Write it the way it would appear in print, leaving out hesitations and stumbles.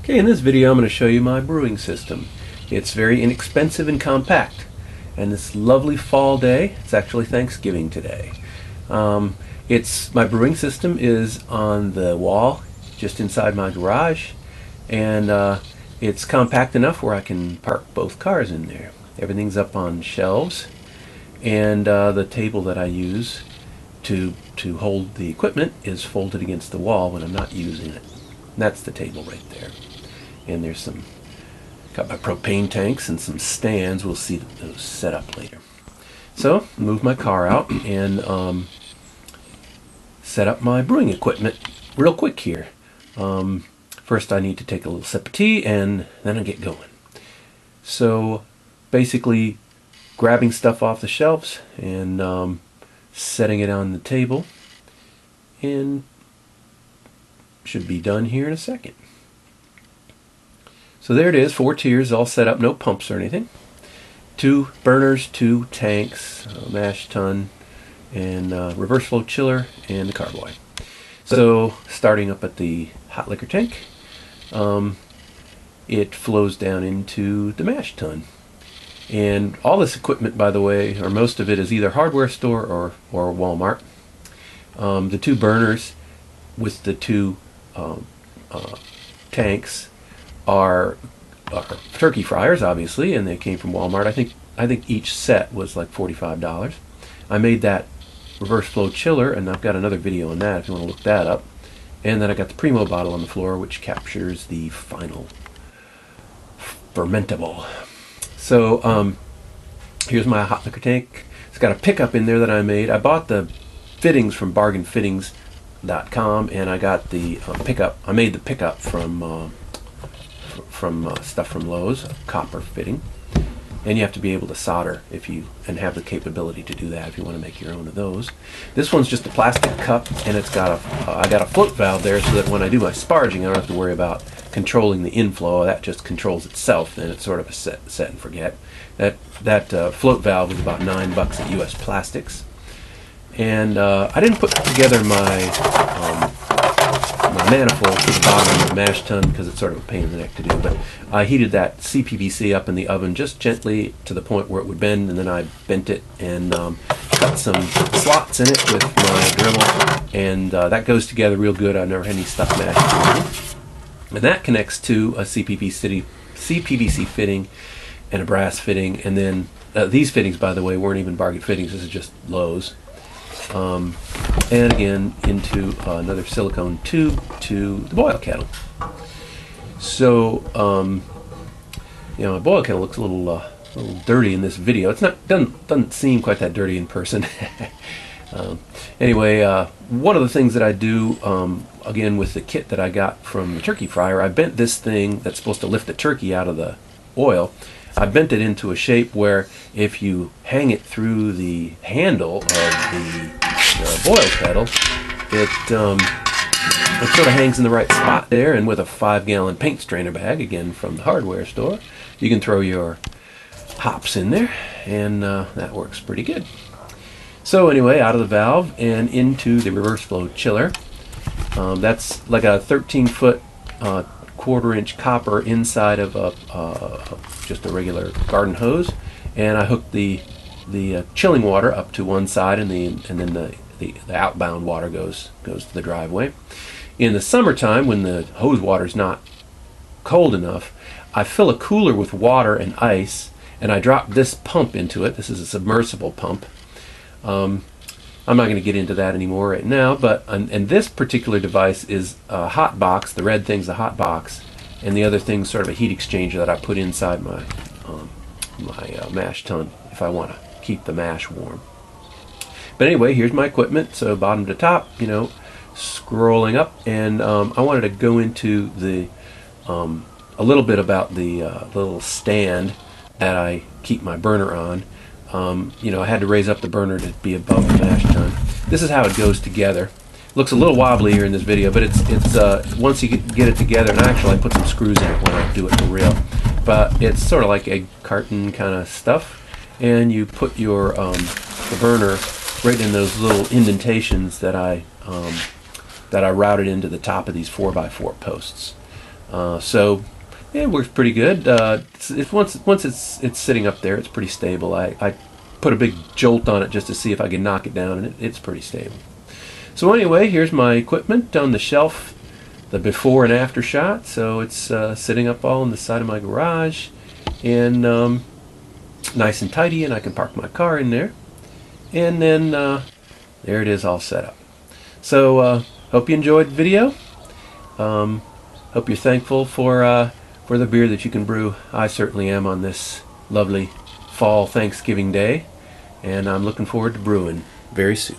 Okay, in this video I'm going to show you my brewing system. It's very inexpensive and compact. And this lovely fall day, it's actually Thanksgiving today. My brewing system is on the wall just inside my garage, and it's compact enough where I can park both cars in there. Everything's up on shelves, and the table that I use to hold the equipment is folded against the wall when I'm not using it. And that's the table right there. And there's got my propane tanks and some stands. We'll see those set up later. So, move my car out and set up my brewing equipment real quick here. First I need to take a little sip of tea and then I get going. So, basically grabbing stuff off the shelves and setting it on the table, and should be done here in a second. So there it is, 4 tiers all set up, no pumps or anything. 2 burners, 2 tanks, mash tun, and reverse flow chiller, and the carboy. So starting up at the hot liquor tank, it flows down into the mash tun. And all this equipment, by the way, or most of it, is either hardware store or Walmart. The 2 burners with the 2 tanks are turkey fryers, obviously, and they came from Walmart. I think each set was like $45. I made that reverse flow chiller, and I've got another video on that if you want to look that up. And then I got the Primo bottle on the floor, which captures the final fermentable. So here's my hot liquor tank. It's got a pickup in there that I made. I bought the fittings from bargainfittings.com, and I got the pickup. I made the pickup from stuff from Lowe's, a copper fitting. And you have to be able to solder and have the capability to do that if you want to make your own of those. This one's just a plastic cup, and it's got I got a float valve there so that when I do my sparging, I don't have to worry about controlling the inflow. That just controls itself, and it's sort of a set and forget. That float valve was about $9 at US Plastics. And I didn't put together my manifold to the bottom of the mash tun because it's sort of a pain in the neck to do, but I heated that CPVC up in the oven just gently to the point where it would bend, and then I bent it and cut some slots in it with my Dremel, and that goes together real good. I've never had any stuck mash. And that connects to a CPVC fitting and a brass fitting, and then these fittings, by the way, weren't even Bargain Fittings. This is just Lowe's. And again into another silicone tube to the boil kettle. So my boil kettle looks a little dirty in this video. It's not doesn't seem quite that dirty in person. Anyway, one of the things that I do again with the kit that I got from the turkey fryer, I bent this thing that's supposed to lift the turkey out of the oil. I bent it into a shape where if you hang it through the handle of the boil kettle, it sort of hangs in the right spot there, and with a 5-gallon paint strainer bag, again from the hardware store, you can throw your hops in there, and that works pretty good. So anyway, out of the valve and into the reverse flow chiller. That's like a 13-foot 1/4-inch copper inside of just a regular garden hose, and I hooked the chilling water up to one side, and then the outbound water goes to the driveway. In the summertime, when the hose water's not cold enough, I fill a cooler with water and ice, and I drop this pump into it. This is a submersible pump. I'm not going to get into that anymore right now, but and this particular device is a hot box. The red thing's a hot box, and the other thing's sort of a heat exchanger that I put inside my mash tun if I want to keep the mash warm. But anyway, here's my equipment. So bottom to top, scrolling up, and I wanted to go into a little bit about the little stand that I keep my burner on. I had to raise up the burner to be above the mash tun. This is how it goes together. Looks a little wobbly here in this video, but it's once you get it together, and actually I put some screws in it when I do it for real. But it's sort of like egg carton kind of stuff, and you put your the burner right in those little indentations that I routed into the top of these 4x4 posts. So it works pretty good. Once it's sitting up there, it's pretty stable. I put a big jolt on it just to see if I can knock it down, and it's pretty stable. So anyway, here's my equipment on the shelf, the before and after shot. So it's sitting up all on the side of my garage, and nice and tidy, and I can park my car in there. And then there it is, all set up. So hope you enjoyed the video. Hope you're thankful for the beer that you can brew. I certainly am on this lovely fall Thanksgiving day, and I'm looking forward to brewing very soon.